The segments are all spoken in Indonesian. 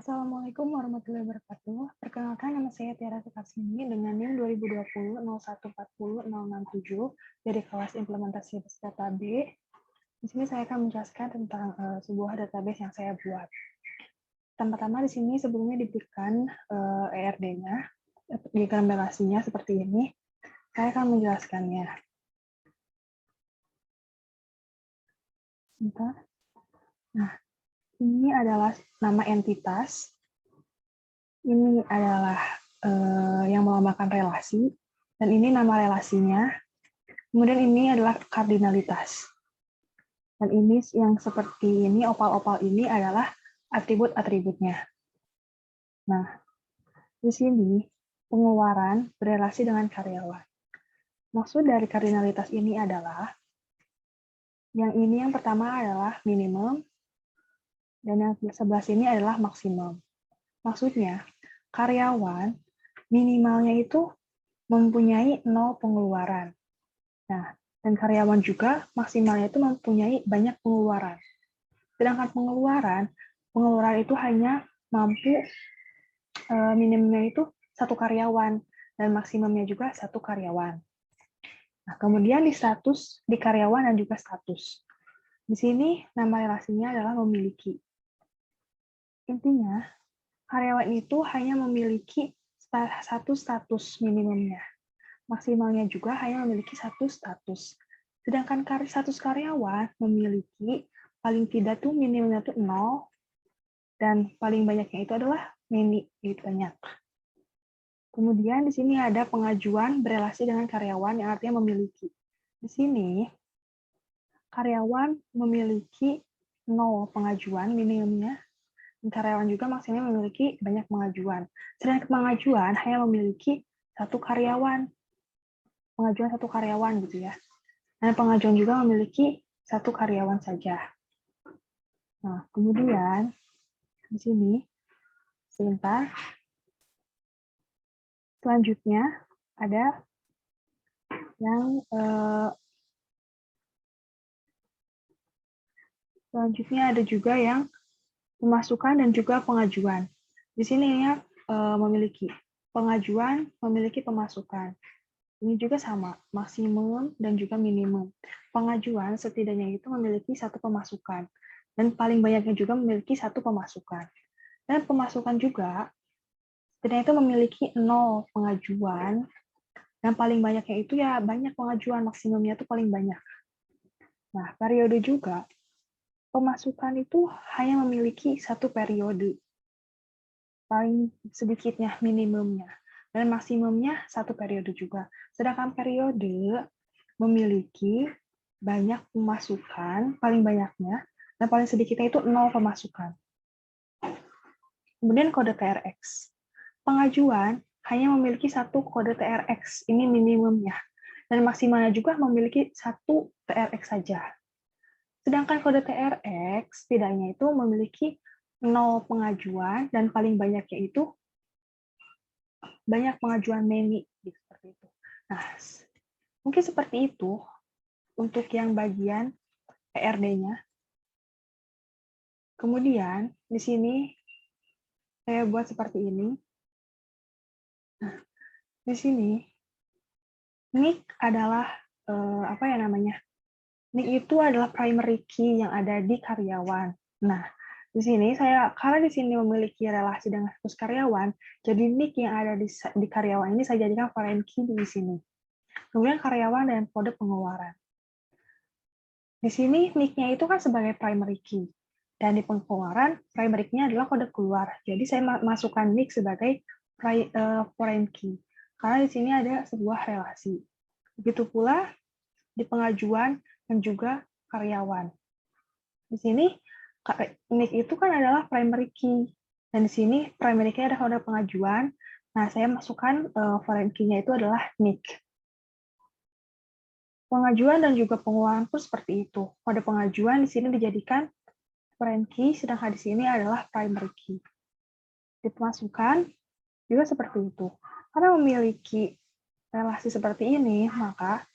Assalamualaikum warahmatullahi wabarakatuh. Perkenalkan, nama saya Tiara Sukarsini dengan NIM 2020-0140-067 dari kelas implementasi data B. Di sini saya akan menjelaskan tentang sebuah database yang saya buat. Pertama-tama di sini sebelumnya diberikan ERD-nya, diagram relasinya seperti ini. Saya akan menjelaskannya. Bentar. Nah, ini adalah nama entitas. Ini adalah yang melambangkan relasi, dan ini nama relasinya. Kemudian ini adalah kardinalitas. Dan ini yang seperti ini, opal-opal ini adalah atribut-atributnya. Nah, di sini pengeluaran berelasi dengan karyawan. Maksud dari kardinalitas ini adalah, yang pertama adalah minimum, dan yang sebelah sini adalah maksimum. Maksudnya, karyawan minimalnya itu mempunyai 0 pengeluaran. Nah, dan karyawan juga maksimalnya itu mempunyai banyak pengeluaran. Sedangkan pengeluaran itu hanya mampu minimumnya itu 1 karyawan dan maksimumnya juga 1 karyawan. Nah, kemudian di status, di karyawan dan juga status. Di sini nama relasinya adalah memiliki. Intinya, karyawan itu hanya memiliki 1 status minimumnya. Maksimalnya juga hanya memiliki 1 status. Sedangkan status karyawan memiliki paling tidak tuh minimumnya tuh 0, dan paling banyaknya itu adalah many, itu banyak. Kemudian di sini ada pengajuan berelasi dengan karyawan yang artinya memiliki. Di sini karyawan memiliki 0 pengajuan minimumnya, dan karyawan juga maksimalnya memiliki banyak pengajuan. Sedangkan pengajuan hanya memiliki 1 karyawan. Pengajuan 1 karyawan gitu ya. Dan pengajuan juga memiliki 1 karyawan saja. Nah, kemudian di sini sebentar. Selanjutnya ada yang ada juga yang pemasukan dan juga pengajuan. Di sini ya memiliki pengajuan, memiliki pemasukan. Ini juga sama, maksimum dan juga minimum. Pengajuan setidaknya itu memiliki 1 pemasukan, dan paling banyaknya juga memiliki 1 pemasukan. Dan pemasukan juga setidaknya itu memiliki 0 pengajuan, dan paling banyaknya itu ya banyak pengajuan, maksimumnya itu paling banyak. Nah, periode juga, pemasukan itu hanya memiliki 1 periode, paling sedikitnya minimumnya, dan maksimumnya 1 periode juga. Sedangkan periode memiliki banyak pemasukan, paling banyaknya, dan paling sedikitnya itu 0 pemasukan. Kemudian kode TRX. Pengajuan hanya memiliki 1 kode TRX, ini minimumnya, dan maksimalnya juga memiliki 1 TRX saja. Sedangkan kode TRX setidaknya itu memiliki 0 pengajuan, dan paling banyaknya itu banyak pengajuan many, seperti itu. Nah, mungkin seperti itu untuk yang bagian ERD-nya. Kemudian di sini saya buat seperti ini. Nah, di sini nick adalah apa ya namanya? Nick itu adalah primary key yang ada di karyawan. Nah, di sini karena di sini memiliki relasi dengan status karyawan, jadi nick yang ada di karyawan ini saya jadikan foreign key di sini. Kemudian karyawan dan kode pengeluaran. Di sini nick-nya itu kan sebagai primary key, dan di pengeluaran primary key-nya adalah kode keluar. Jadi saya masukkan nick sebagai foreign key, karena di sini ada sebuah relasi. Begitu pula di pengajuan dan juga karyawan. Di sini nick itu kan adalah primary key, dan di sini primary key adalah kode pengajuan. Nah, saya masukkan foreign key-nya itu adalah nick. Pengajuan dan juga pengeluaran pun seperti itu. Kode pengajuan di sini dijadikan foreign key, sedangkan di sini adalah primary key. Di pemasukan juga seperti itu. Karena memiliki relasi seperti ini, maka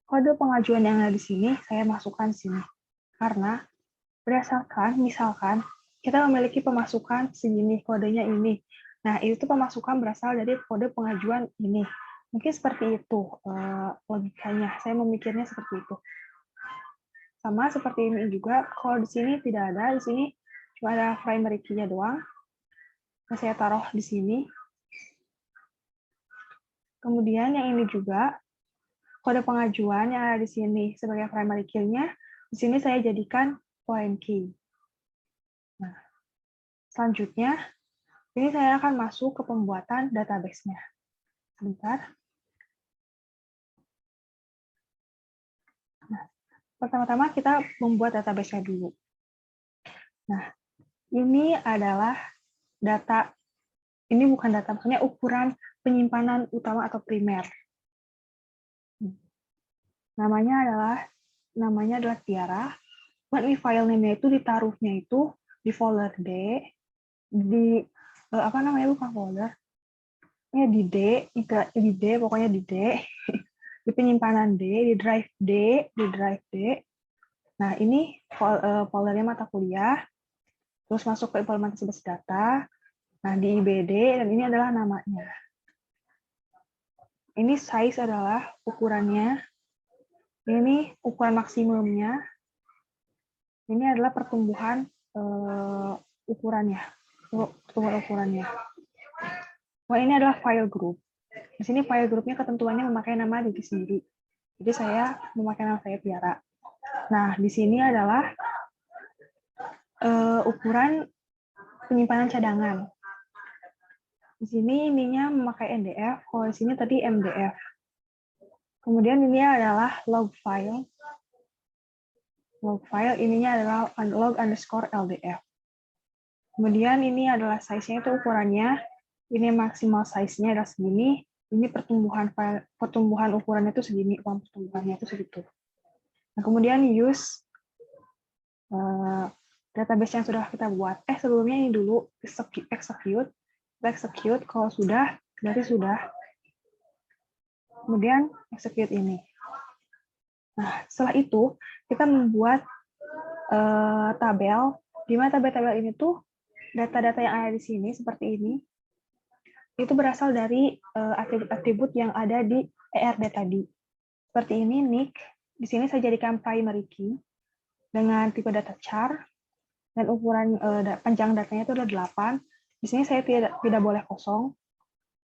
kode pengajuan yang ada di sini saya masukkan di sini. Karena berdasarkan, misalkan kita memiliki pemasukan segini, kodenya ini. Nah, itu pemasukan berasal dari kode pengajuan ini. Mungkin seperti itu logikanya. Saya memikirnya seperti itu. Sama seperti ini juga, kalau di sini tidak ada, di sini cuma ada primary key-nya doang. Nah, saya taruh di sini. Kemudian yang ini juga, kode pengajuan yang ada di sini sebagai primary key-nya, di sini saya jadikan foreign key. Nah, selanjutnya, ini saya akan masuk ke pembuatan database-nya. Sebentar. Nah, pertama-tama kita membuat database-nya dulu. Nah, ini adalah data, ini bukan data, maksudnya ukuran penyimpanan utama atau primer. Namanya adalah Tiara. Buat ini file name-nya itu ditaruhnya itu di folder D, di apa namanya, bukan folder, ya di D, pokoknya di D, di penyimpanan D, di drive D. Nah, ini foldernya mata kuliah, terus masuk ke implementasi basis data, nah di IBD, dan ini adalah namanya. Ini size adalah ukurannya, ini ukuran maksimumnya, ini adalah pertumbuhan ukurannya. Wah, ini adalah file group. Di sini file groupnya ketentuannya memakai nama diri sendiri. Jadi saya memakai nama saya Tiara. Nah, di sini adalah ukuran penyimpanan cadangan. Di sini ininya memakai NDF, kalau di sini tadi MDF. Kemudian ini adalah log file. Log file ininya adalah log_LDF. Kemudian ini adalah size-nya itu ukurannya. Ini maksimal size-nya adalah segini. Ini pertumbuhan ukurannya itu segini, uang pertumbuhannya itu segitu. Nah, kemudian use database yang sudah kita buat. Sebelumnya ini dulu execute. Execute, kalau sudah, berarti sudah. Kemudian execute ini. Nah, setelah itu kita membuat tabel. Di mana tabel-tabel ini tuh data-data yang ada di sini seperti ini. Itu berasal dari atribut-atribut yang ada di ERD tadi. Seperti ini, nick. Di sini saya jadikan primary key dengan tipe data char dan ukuran panjang datanya itu adalah 8. Di sini saya tidak boleh kosong.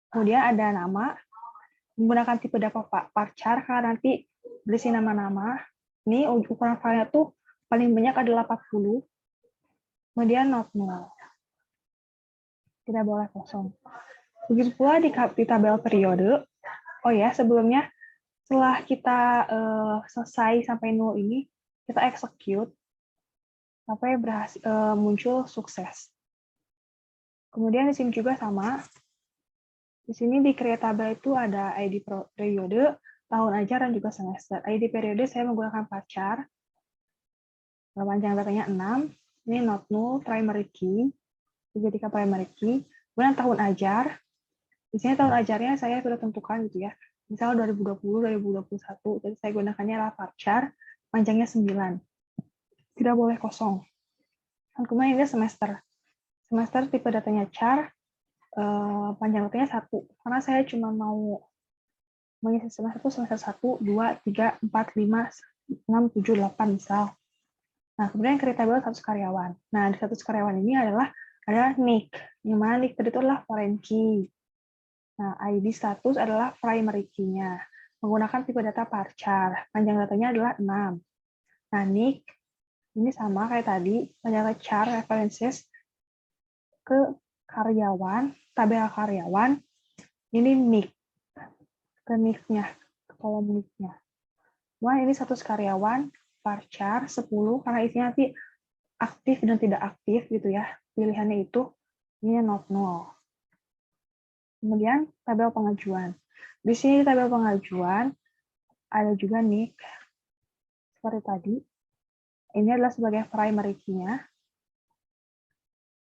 Kemudian ada nama, menggunakan tipe data varchar karena nanti berisi nama-nama. Ini ukuran filenya tuh paling banyak adalah 40. Kemudian not null. Tidak boleh kosong. Begitu pula di tabel periode. Oh ya, sebelumnya setelah kita selesai sampai nol ini, kita execute sampai berhasil muncul sukses. Kemudian di sini juga sama. Di sini di create tabel itu ada ID periode, tahun ajar, dan juga semester. ID periode saya menggunakan varchar. Panjang datanya 6. Ini not null, primary key. Dijadikan primary key. Kemudian tahun ajar. Di sini tahun ajarnya saya sudah tentukan gitu ya. Misal 2020, 2021. Jadi saya gunakannya adalah varchar. Panjangnya 9. Tidak boleh kosong. Dan kemudian ini semester. Semester tipe datanya char. Panjang datanya 1. Karena saya cuma mau mengisi semester 1, 2, 3, 4, 5, 6, 7, 8 misal. Nah, kemudian create table status karyawan. Nah, di status karyawan ini adalah ada nick. Yang mana nick tadi itu adalah foreign key. Nah, ID status adalah primary key-nya. Menggunakan tipe data varchar. Panjang datanya adalah 6. Nah, nick ini sama kayak tadi. Panjang data char references ke karyawan, tabel karyawan. Ini nick. Ke nick-nya, ke kolom nick-nya. Wah, ini status karyawan, varchar 10, karena isinya nanti aktif dan tidak aktif gitu ya. Pilihannya itu, ini not null. Kemudian tabel pengajuan. Di sini di tabel pengajuan ada juga nick seperti tadi. Ini adalah sebagai primary key-nya.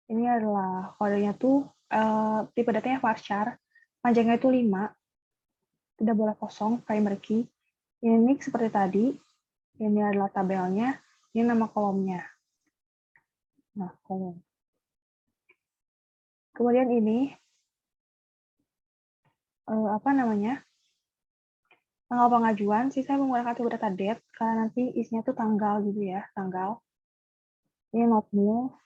Ini adalah kodenya tuh tipe datanya varchar, panjangnya itu 5. Tidak boleh kosong, primary key. Ini nick seperti tadi. Ini adalah tabelnya, ini nama kolomnya. Nah, kolom. Kemudian ini, apa namanya, tanggal pengajuan, sih saya menggunakan tipe data date, karena nanti isinya tuh tanggal gitu ya, tanggal. Ini not null,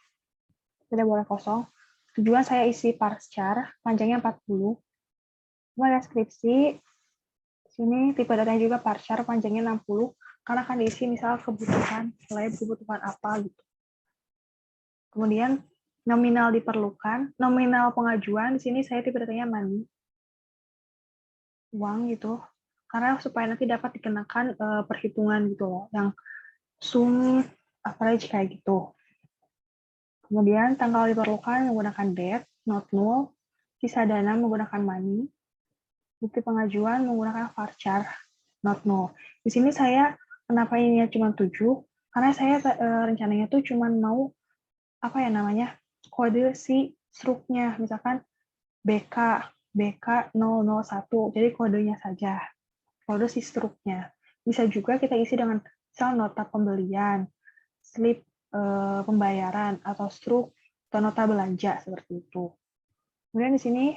tidak boleh kosong. Tujuan saya isi parchar, panjangnya 40. Kemudian deskripsi, sini tipe datanya juga parchar, panjangnya 60, karena akan diisi misal kebutuhan, lab, kebutuhan apa gitu. Kemudian nominal diperlukan, nominal pengajuan, di sini saya tipe datanya money, uang gitu, karena supaya nanti dapat dikenakan perhitungan gitu loh, yang sum average kayak gitu. Kemudian tanggal diperlukan menggunakan date, not null, sisa dana menggunakan money, bukti pengajuan menggunakan varchar, not null. Di sini saya kenapa ininya cuma 7? Karena saya rencananya tuh cuma mau apa ya namanya, kode si struknya, misalkan BK 001, jadi kodenya saja, kode si struknya. Bisa juga kita isi dengan misal nota pembelian, slip pembayaran, atau struk atau nota belanja seperti itu. Kemudian di sini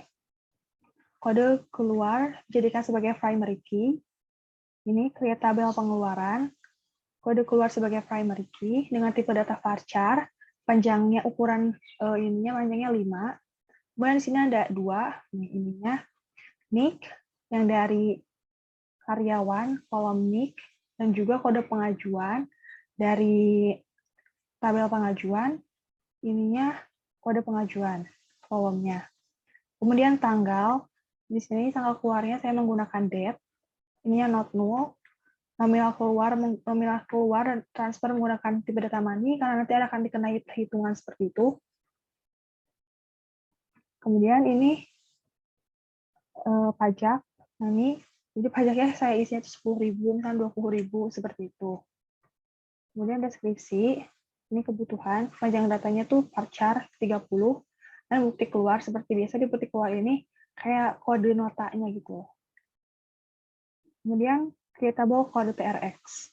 kode keluar jadikan sebagai primary key. Ini create tabel pengeluaran. Kode keluar sebagai primary key dengan tipe data varchar, panjangnya ukuran ininya panjangnya 5. Kemudian di sini ada 2, ininya NIC yang dari karyawan, kolom NIC, dan juga kode pengajuan dari tabel pengajuan, ininya kode pengajuan, kolomnya. Kemudian tanggal, di sini tanggal keluarnya saya menggunakan date, ininya not null, nominal keluar dan transfer menggunakan tipe data money, karena nanti akan dikenai perhitungan seperti itu. Kemudian ini pajak, nah ini, jadi pajaknya saya isinya 10.000, kan 20.000, seperti itu. Kemudian deskripsi, ini kebutuhan, panjang datanya tuh varchar 30, dan bukti keluar, seperti biasa di bukti keluar ini, kayak kode notanya gitu. Kemudian creatable kode TRX.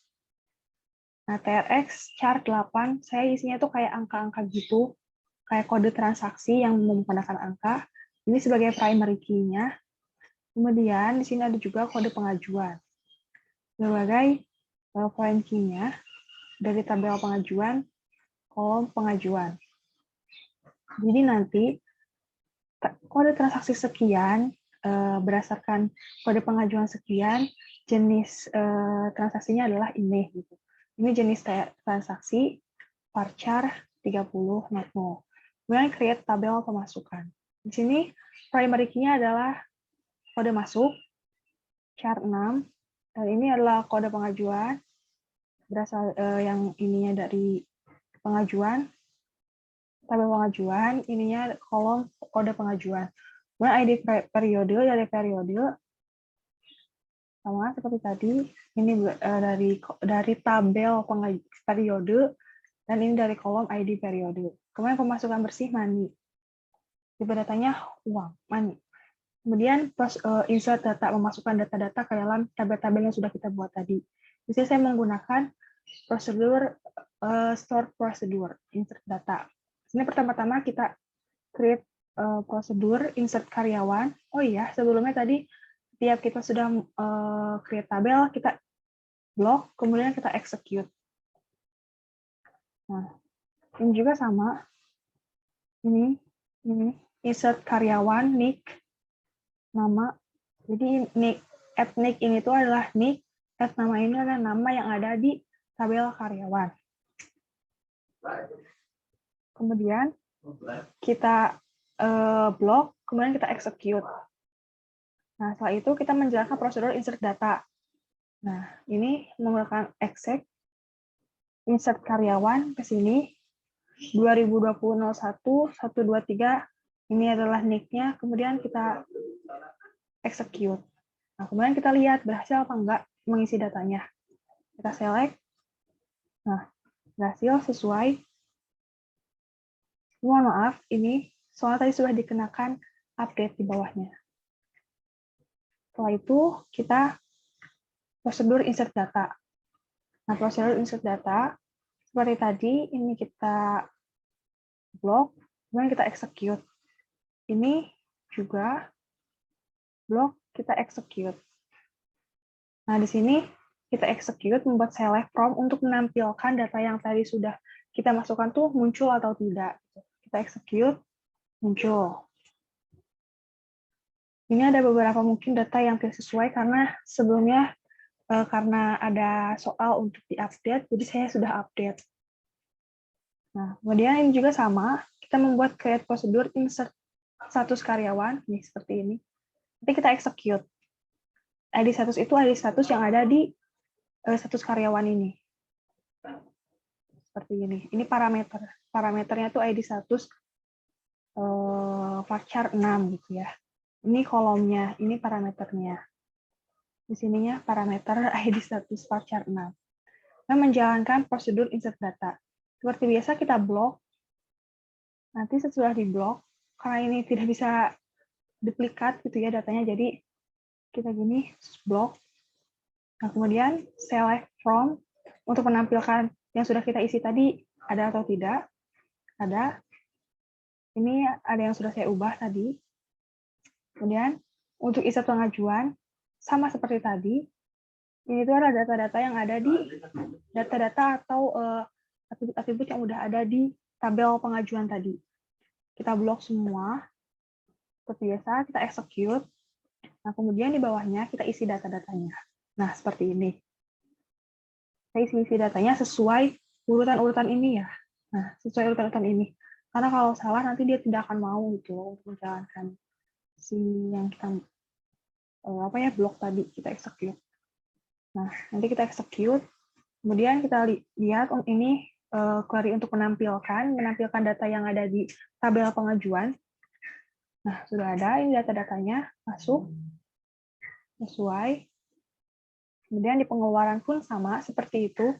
Nah, TRX chart 8, saya isinya tuh kayak angka-angka gitu, kayak kode transaksi yang menggunakan angka. Ini sebagai primary key-nya. Kemudian di sini ada juga kode pengajuan. Sebagai foreign key-nya dari tabel pengajuan, kolom pengajuan. Jadi nanti kode transaksi sekian berdasarkan kode pengajuan sekian, jenis transaksinya adalah ini gitu. Ini jenis transaksi varchar 30 not null. Kemudian create tabel pemasukan. Di sini primary key-nya adalah kode masuk chart 6, dan ini adalah kode pengajuan berasal yang ininya dari pengajuan, tabel pengajuan, ininya kolom kode pengajuan. Kemudian ID periode dari periode sama seperti tadi, ini dari tabel periode, dan ini dari kolom ID periode. Kemudian pemasukan bersih money. Tipe datanya uang, money. Kemudian insert data, memasukkan data-data ke dalam tabel-tabel yang sudah kita buat tadi. Di sini saya menggunakan prosedur store procedure, insert data. Ini pertama-tama kita create prosedur insert karyawan. Oh iya, sebelumnya tadi setiap kita sudah create tabel, kita block, kemudian kita execute. Nah, ini juga sama. Ini insert karyawan, nick, nama. Jadi nick, add nick ini tuh adalah nick, add nama ini adalah nama yang ada di tabel karyawan. Kemudian kita block, kemudian kita execute. Nah, setelah itu kita menjalankan prosedur insert data. Nah, ini menggunakan exec, insert karyawan ke sini, 2020-01-123, ini adalah nick-nya, kemudian kita execute. Nah, kemudian kita lihat berhasil apa enggak mengisi datanya. Kita select. Nah, berhasil sesuai. Mohon maaf, ini soalnya tadi sudah dikenakan update di bawahnya. Setelah itu, kita prosedur insert data. Nah, prosedur insert data, seperti tadi, ini kita block, kemudian kita execute. ini juga blok kita execute. Nah, di sini kita execute membuat select from untuk menampilkan data yang tadi sudah kita masukkan tuh muncul atau tidak. Kita execute, muncul. Ini ada beberapa mungkin data yang tidak sesuai karena sebelumnya karena ada soal untuk di-update, jadi saya sudah update. Nah, kemudian ini juga sama, kita membuat create prosedur insert status karyawan, nih seperti ini. Nanti kita execute. ID status itu ID status yang ada di status karyawan ini. Seperti ini. Ini parameter. Parameternya itu ID status varchar 6 gitu ya. Ini kolomnya, ini parameternya. Di sininya parameter ID status varchar 6. Nah, menjalankan prosedur insert data. Seperti biasa kita blok. Nanti setelah di blok, karena ini tidak bisa duplikat gitu ya datanya, jadi kita gini blok. Nah, kemudian select from untuk menampilkan yang sudah kita isi tadi ada atau tidak. Ada. Ini ada yang sudah saya ubah tadi. Kemudian untuk insert pengajuan sama seperti tadi. Ini itu adalah data-data yang ada di data-data atau atribut-atribut yang udah ada di tabel pengajuan tadi. Kita blok semua. Seperti biasa kita execute. Nah, kemudian di bawahnya kita isi data-datanya. Nah, seperti ini. Saya isi datanya sesuai urutan-urutan ini ya. Nah, sesuai urutan-urutan ini. Karena kalau salah nanti dia tidak akan mau gitu untuk menjalankan si yang kita blok tadi kita execute. Nah, nanti kita execute. Kemudian kita lihat ini query untuk menampilkan data yang ada di tabel pengajuan. Nah, sudah ada ini data-datanya masuk sesuai. Kemudian di pengeluaran pun sama seperti itu.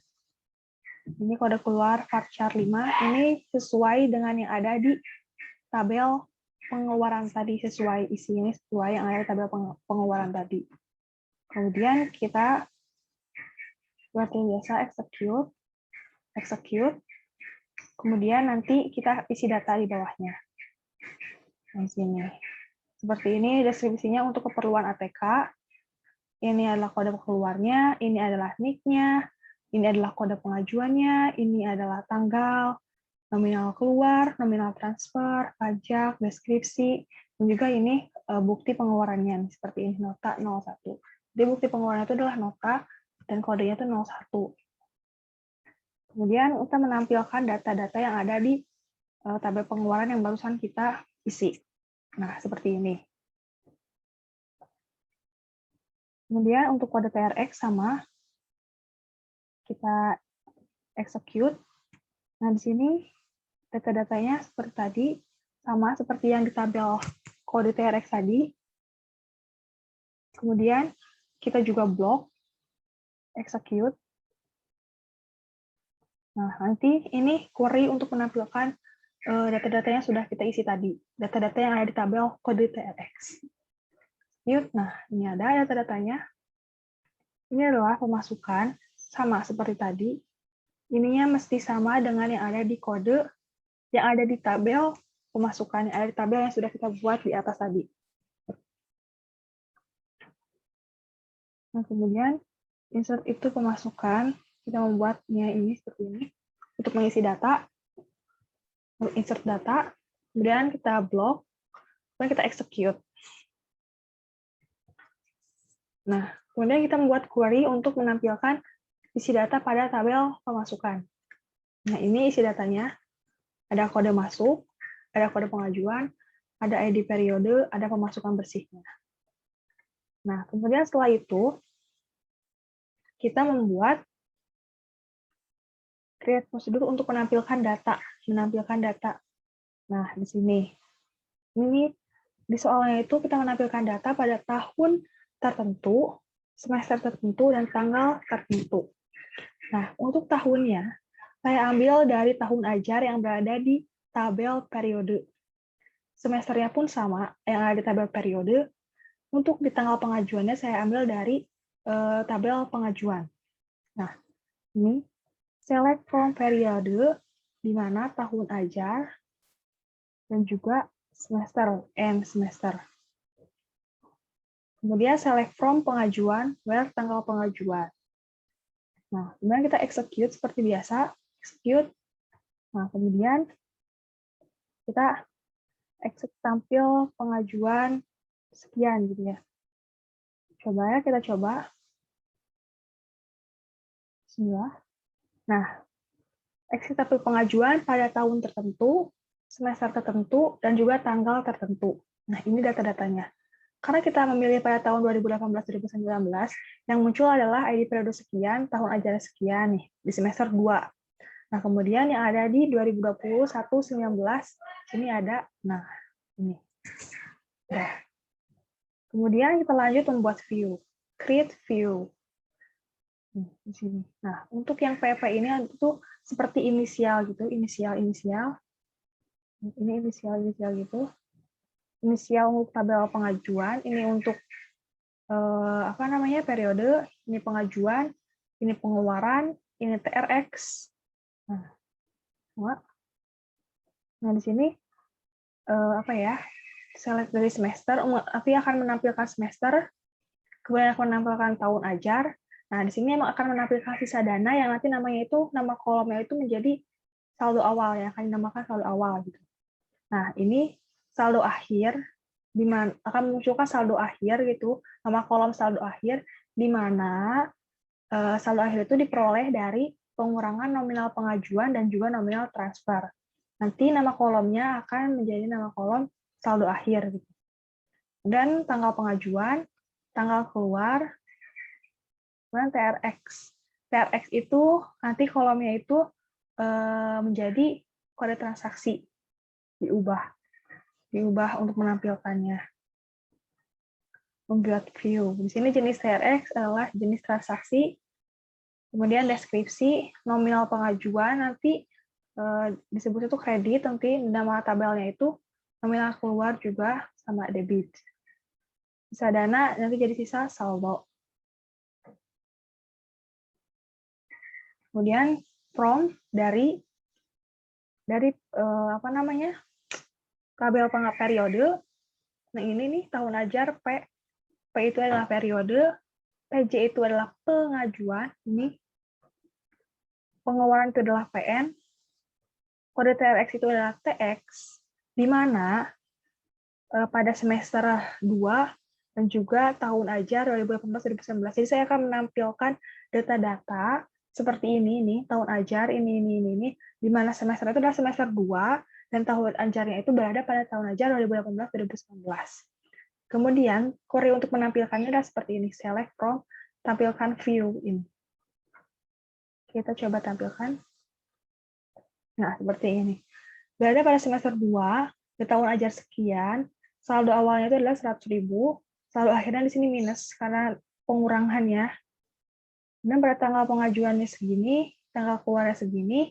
Ini kode keluar varchar 5, ini sesuai dengan yang ada di tabel pengeluaran tadi, sesuai isinya sesuai yang ada di tabel pengeluaran tadi. Kemudian kita seperti biasa execute, kemudian nanti kita isi data di bawahnya. Di sini. Seperti ini deskripsinya untuk keperluan ATK. Ini adalah kode keluarnya, ini adalah NIK-nya, ini adalah kode pengajuannya, ini adalah tanggal, nominal keluar, nominal transfer, pajak, deskripsi, dan juga ini bukti pengeluarannya, seperti ini, nota 01. Jadi bukti pengeluaran itu adalah nota, dan kodenya itu 01. Kemudian kita menampilkan data-data yang ada di tabel pengeluaran yang barusan kita isi. Nah, seperti ini. Kemudian untuk kode TRX sama, kita execute. Nah, di sini data-datanya seperti tadi, sama seperti yang di tabel kode TRX tadi. Kemudian kita juga blok, execute. Nah, nanti ini query untuk menampilkan data-data yang sudah kita isi tadi. Data-data yang ada di tabel kode TRX. Nah, ini ada data-datanya. Ini adalah pemasukan, sama seperti tadi. Ininya mesti sama dengan yang ada di kode, yang ada di tabel pemasukan, yang ada di tabel yang sudah kita buat di atas tadi. Nah, kemudian insert itu pemasukan, kita membuatnya ini seperti ini, untuk mengisi data, insert data, kemudian kita blok, kemudian kita execute. Nah, kemudian kita membuat query untuk menampilkan isi data pada tabel pemasukan. Nah, ini isi datanya. Ada kode masuk, ada kode pengajuan, ada ID periode, ada pemasukan bersihnya. Nah, kemudian setelah itu, kita membuat create prosedur untuk menampilkan data. Nah, di sini. Ini di soalnya itu kita menampilkan data pada tahun tertentu, semester tertentu, dan tanggal tertentu. Nah, untuk tahunnya, saya ambil dari tahun ajar yang berada di tabel periode. Semesternya pun sama, yang ada di tabel periode. Untuk di tanggal pengajuannya, saya ambil dari tabel pengajuan. Nah, ini select from periode, di mana tahun ajar, dan juga semester, end semester. Kemudian select from pengajuan, where tanggal pengajuan. Nah, kemudian kita execute seperti biasa, execute. Nah, kemudian kita execute tampil pengajuan sekian gitu ya. Coba ya, kita coba. Bismillah. Nah, execute tampil pengajuan pada tahun tertentu, semester tertentu, dan juga tanggal tertentu. Nah, ini data-datanya. Karena kita memilih pada tahun 2018-2019, yang muncul adalah ID periode sekian, tahun ajaran sekian nih, di semester 2. Nah, kemudian yang ada di 2021-19, sini ada, nah, ini. Nah, kemudian kita lanjut membuat view. Create view. Di sini. Nah, untuk yang PP ini itu seperti inisial gitu, inisial. Ini inisial gitu. Inisial untuk tabel pengajuan, ini untuk periode, ini pengajuan, ini pengeluaran, ini TRX. Nah, di sini select dari semester, nanti akan menampilkan semester, kemudian akan menampilkan tahun ajar. Nah, di sini akan menampilkan sisa dana yang nanti nama kolomnya itu menjadi saldo awal, yang akan dinamakan saldo awal gitu. Nah, ini saldo akhir, di mana akan memunculkan saldo akhir gitu, nama kolom saldo akhir, di mana saldo akhir itu diperoleh dari pengurangan nominal pengajuan dan juga nominal transfer. Nanti nama kolomnya akan menjadi nama kolom saldo akhir gitu. Dan tanggal pengajuan, tanggal keluar, kemudian TRX. TRX itu nanti kolomnya itu menjadi kode transaksi, diubah untuk menampilkannya. Membuat view. Di sini jenis TRX adalah jenis transaksi, kemudian deskripsi, nominal pengajuan, nanti disebut itu kredit, nanti nama tabelnya itu nominal keluar juga sama debit. Sisa dana nanti jadi sisa saldo. Kemudian from dari tabel periode. Nah, ini nih tahun ajar P itu adalah periode, PJ itu adalah pengajuan, ini pengeluaran itu adalah PN, kode TRX itu adalah TX, di mana pada semester 2 dan juga tahun ajar 2018-2019. Jadi saya akan menampilkan data-data seperti ini nih, tahun ajar ini, di mana semester itu adalah semester 2 dan tahun ajarnya itu berada pada tahun ajar 2018-2019. Kemudian, query untuk menampilkannya adalah seperti ini, select from, tampilkan view ini. Kita coba tampilkan. Nah, seperti ini. Berada pada semester 2, di tahun ajar sekian, saldo awalnya itu adalah 100.000, saldo akhirnya di sini minus karena pengurangannya. Dan pada tanggal pengajuannya segini, tanggal keluarnya segini,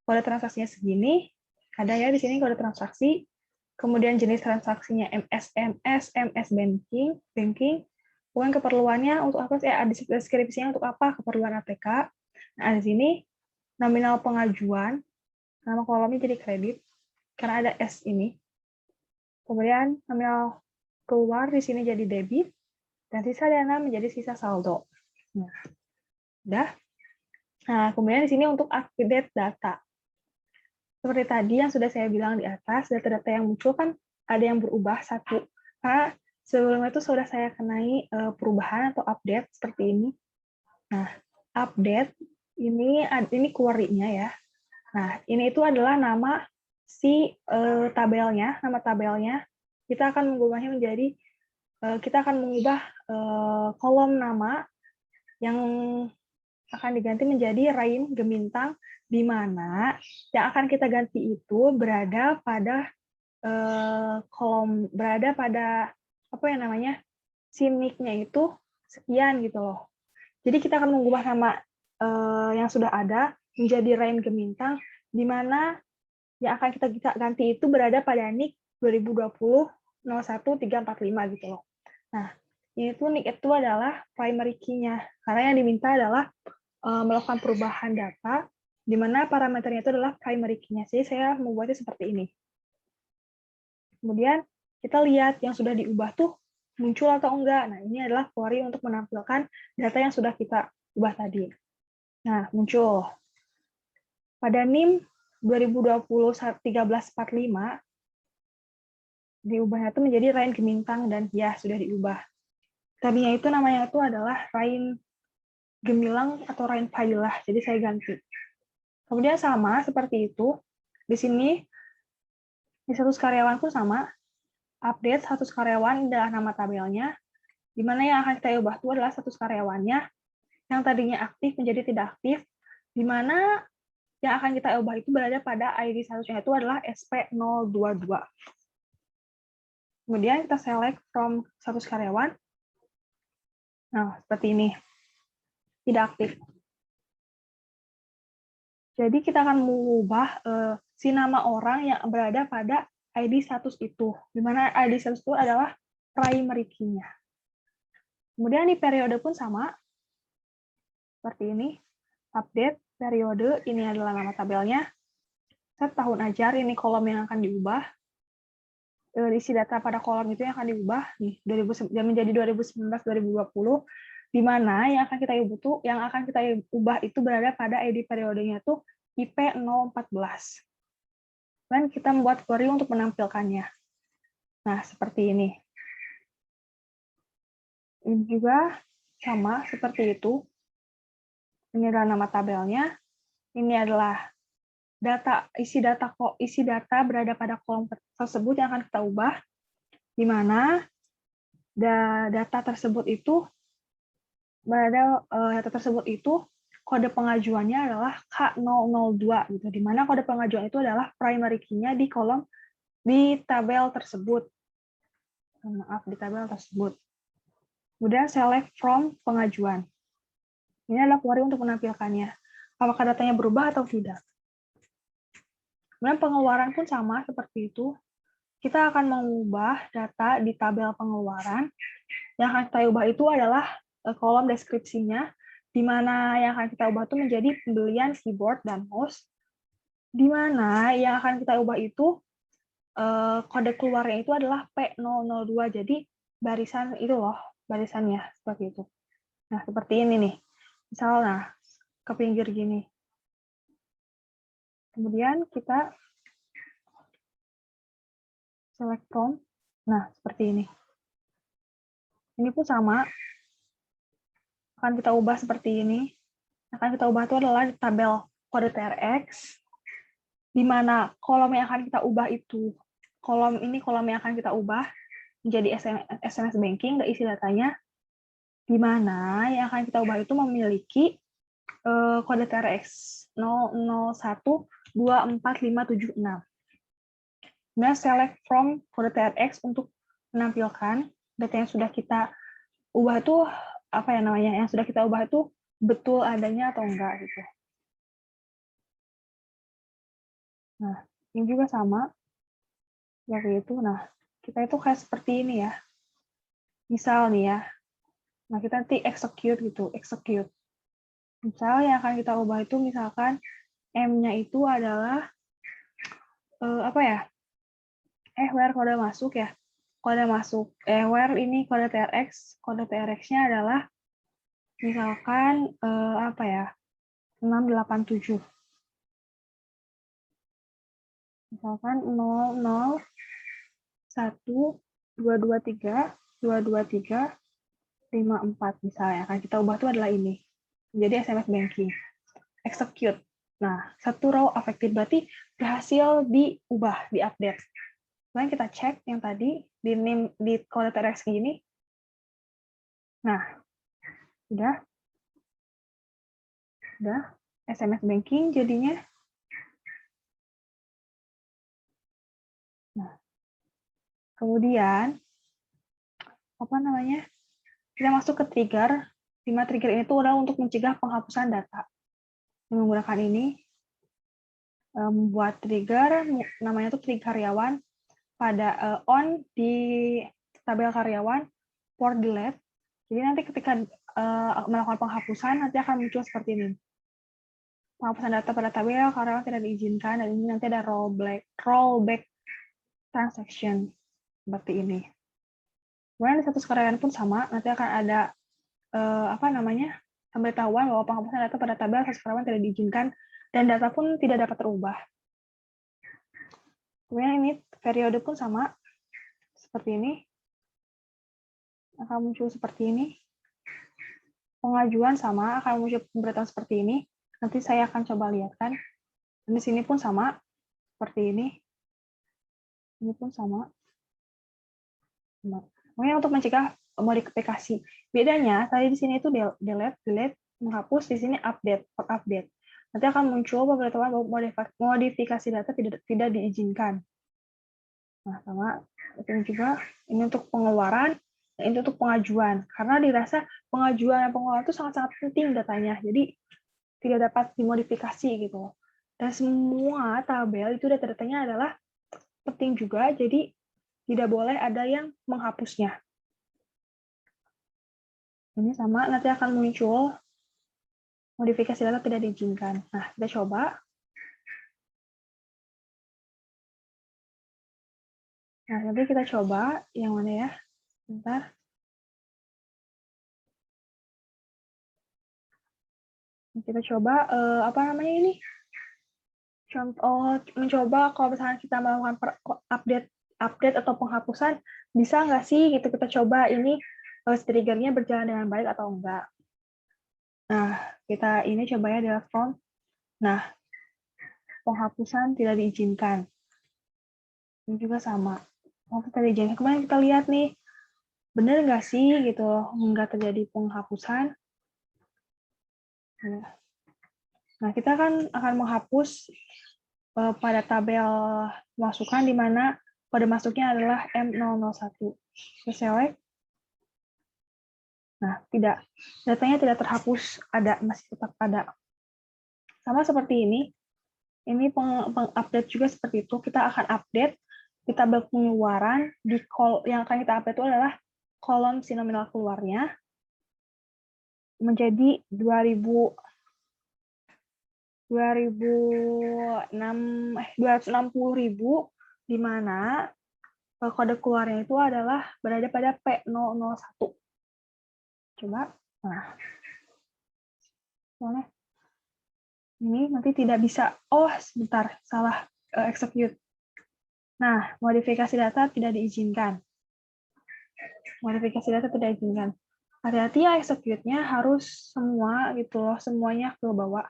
kode transaksinya segini, ada ya di sini kode transaksi, kemudian jenis transaksinya MSMS, MS banking, kemudian keperluannya untuk apa sih? Ada deskripsinya untuk apa? Keperluan ATK. Nah, di sini nominal pengajuan, nama kolomnya jadi kredit, karena ada S ini. Kemudian nominal keluar di sini jadi debit, dan sisa dana menjadi sisa saldo. Nah, udah. Nah, kemudian di sini untuk update data. Seperti tadi yang sudah saya bilang di atas, data-data yang muncul kan ada yang berubah satu. Karena sebelumnya itu sudah saya kenai perubahan atau update seperti ini. Nah, update ini query-nya ya. Nah, ini itu adalah nama si tabelnya, nama tabelnya. Kita akan mengubahnya menjadi kita akan mengubah kolom nama yang akan diganti menjadi Rain Gemintang, di mana yang akan kita ganti itu berada pada si nick-nya itu sekian gitu loh. Jadi kita akan mengubah nama yang sudah ada menjadi Rain Gemintang, di mana yang akan kita ganti itu berada pada nick 2020-01-345 gitu loh. Nah, ini tuh nick itu adalah primary key-nya, karena yang diminta adalah melakukan perubahan data, di mana parameternya itu adalah primary key-nya. Jadi saya membuatnya seperti ini. Kemudian kita lihat yang sudah diubah tuh muncul atau enggak. Nah, ini adalah query untuk menampilkan data yang sudah kita ubah tadi. Nah, muncul. Pada NIM 2020-1345, diubahnya itu menjadi Rain Gemintang dan ya sudah diubah. Tadinya itu namanya itu adalah Rain Gemilang atau Rain Pailah, jadi saya ganti. Kemudian sama seperti itu, di sini di status karyawan pun sama, update status karyawan adalah nama tabelnya, di mana yang akan kita ubah itu adalah status karyawannya, yang tadinya aktif menjadi tidak aktif, di mana yang akan kita ubah itu berada pada ID statusnya itu adalah SP022. Kemudian kita select from status karyawan. Nah, seperti ini. Tidak aktif. Jadi kita akan mengubah si nama orang yang berada pada ID status itu, di mana ID status itu adalah primary key-nya. Kemudian di periode pun sama, seperti ini. Update periode, ini adalah nama tabelnya. Set tahun ajar, ini kolom yang akan diubah. Isi data pada kolom itu yang akan diubah, nih, menjadi 2019-2020, di mana yang akan kita ubah itu berada pada ID periodenya itu IP014. Dan kita membuat query untuk menampilkannya. Nah, seperti ini. Ini juga sama seperti itu. Ini adalah nama tabelnya. Ini adalah isi data berada pada kolom tersebut yang akan kita ubah, di mana data tersebut itu kode pengajuannya adalah K002 gitu, di mana kode pengajuan itu adalah primary key-nya di tabel tersebut. Maaf, di tabel tersebut. Kemudian select from pengajuan. Ini adalah query untuk menampilkannya. Apakah datanya berubah atau tidak? Kemudian pengeluaran pun sama seperti itu. Kita akan mengubah data di tabel pengeluaran. Yang akan kita ubah itu adalah kolom deskripsinya, di mana yang akan kita ubah itu menjadi pembelian keyboard dan mouse, di mana yang akan kita ubah itu kode keluarnya itu adalah P002, jadi barisan itu loh, barisannya seperti itu. Nah, seperti ini nih. Misalnya, ke pinggir gini. Kemudian kita select from. Nah, seperti ini. Ini pun sama. Akan kita ubah seperti ini. Akan kita ubah itu adalah di tabel kode TRX, di mana kolom yang akan kita ubah itu, kolom yang akan kita ubah menjadi SMS banking, dan isi datanya, di mana yang akan kita ubah itu memiliki kode TRX 0012456. Nah, select from kode TRX untuk menampilkan data yang sudah kita ubah itu yang sudah kita ubah itu betul adanya atau enggak gitu. Nah, ini juga sama seperti itu. Nah, kita itu kayak seperti ini ya. Misal nih ya. Nah, kita nanti execute gitu, execute. Misal yang akan kita ubah itu misalkan M-nya itu adalah where kode masuk ya. Kode masuk, where ini kode TRX. Kode TRX-nya adalah misalkan 687. Misalkan 00122322354 misalnya. Akan kita ubah itu adalah ini. Jadi SMS banking. Execute. Nah, satu row affected berarti berhasil diubah, diupdate. Kemudian kita cek yang tadi di kode TRX ini. Nah, udah SMS banking jadinya. Nah, kemudian kita masuk ke trigger. 5 trigger ini tuh adalah untuk mencegah penghapusan data. Menggunakan ini, membuat trigger, namanya tuh trigger karyawan, pada on di tabel karyawan, for delete. Jadi nanti ketika melakukan penghapusan, nanti akan muncul seperti ini. Penghapusan data pada tabel karyawan tidak diizinkan, dan ini nanti ada rollback transaction seperti ini. Kemudian di status karyawan pun sama, nanti akan ada pemberitahuan bahwa penghapusan data pada tabel status karyawan tidak diizinkan dan data pun tidak dapat terubah. Kemudian ini periode pun sama, seperti ini. Akan muncul seperti ini. Pengajuan sama, akan muncul pemberitahuan seperti ini. Nanti saya akan coba lihatkan. Dan di sini pun sama, seperti ini. Ini pun sama. Kemudian untuk mencegah modifikasi. Bedanya, tadi di sini itu delete, menghapus, di sini update. Nanti akan muncul pemberitahuan bahwa modifikasi data tidak diizinkan. Nah, sama ini juga, ini untuk pengeluaran, ini untuk pengajuan. Karena dirasa pengajuan dan pengeluaran itu sangat-sangat penting datanya, jadi tidak dapat dimodifikasi gitu. Dan semua tabel itu data-datanya adalah penting juga, jadi tidak boleh ada yang menghapusnya. Ini sama, nanti akan muncul modifikasi data tidak diizinkan. Nah, kita coba. Nah, nanti kita coba yang mana ya? Bentar. Kita coba ini? Contoh mencoba kalau misalnya kita melakukan update atau penghapusan, bisa nggak sih gitu kita coba ini triggernya berjalan dengan baik atau enggak. Nah, kita ini coba ya di front. Nah, penghapusan tidak diizinkan. Ini juga sama. Tidak diizinkan. Kemarin kita lihat nih, benar nggak sih gitu nggak terjadi penghapusan. Nah, kita akan menghapus pada tabel masukan di mana kode masuknya adalah M001. Kita select. Nah, datanya tidak terhapus, masih tetap ada. Sama seperti ini. Ini pengupdate juga seperti itu. Kita akan update di tabel pengeluaran, yang akan kita update itu adalah kolom si nominal keluarnya menjadi 260.000, di mana kode keluarnya itu adalah berada pada P001. Coba. Nah. Soalnya ini nanti tidak bisa. Oh, sebentar, salah execute. Nah, modifikasi data tidak diizinkan. Modifikasi data tidak diizinkan. Hati-hati ya, execute-nya harus semua gitu loh, semuanya ke bawah.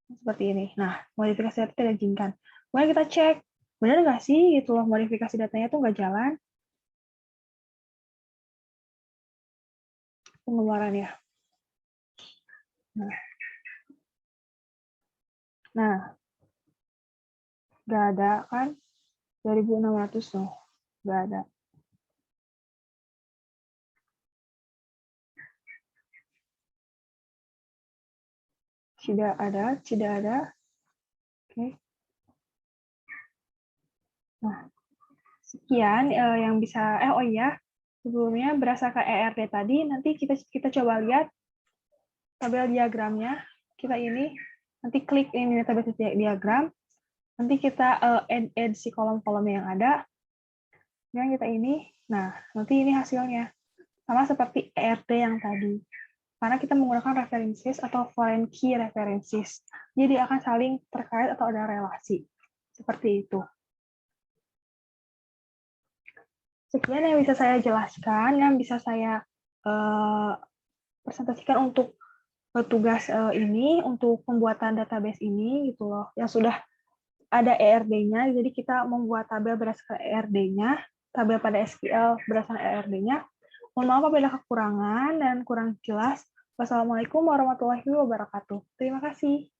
Seperti ini. Nah, modifikasi data tidak diizinkan. Kemudian kita cek, benar nggak sih gitu loh, modifikasi datanya itu nggak jalan. Pengeluaran ya. Nah, nggak ada kan? 2.600 tuh, nggak ada. Tidak ada. Oke. Nah, sekian yang bisa, oh iya, sebelumnya berdasarkan ERD tadi, nanti kita coba lihat tabel diagramnya. Kita nanti klik ini tabel diagram, nanti kita add si kolom-kolom yang ada. Yang kita nah, nanti ini hasilnya. Sama seperti ERD yang tadi. Karena kita menggunakan references atau foreign key references. Jadi akan saling terkait atau ada relasi. Seperti itu. Sekian yang bisa saya jelaskan, yang bisa saya presentasikan untuk tugas ini, untuk pembuatan database ini, gitu loh, yang sudah ada ERD-nya, jadi kita membuat tabel berdasarkan ERD-nya, tabel pada SQL berdasarkan ERD-nya. Mohon maaf apabila kekurangan dan kurang jelas. Wassalamualaikum warahmatullahi wabarakatuh. Terima kasih.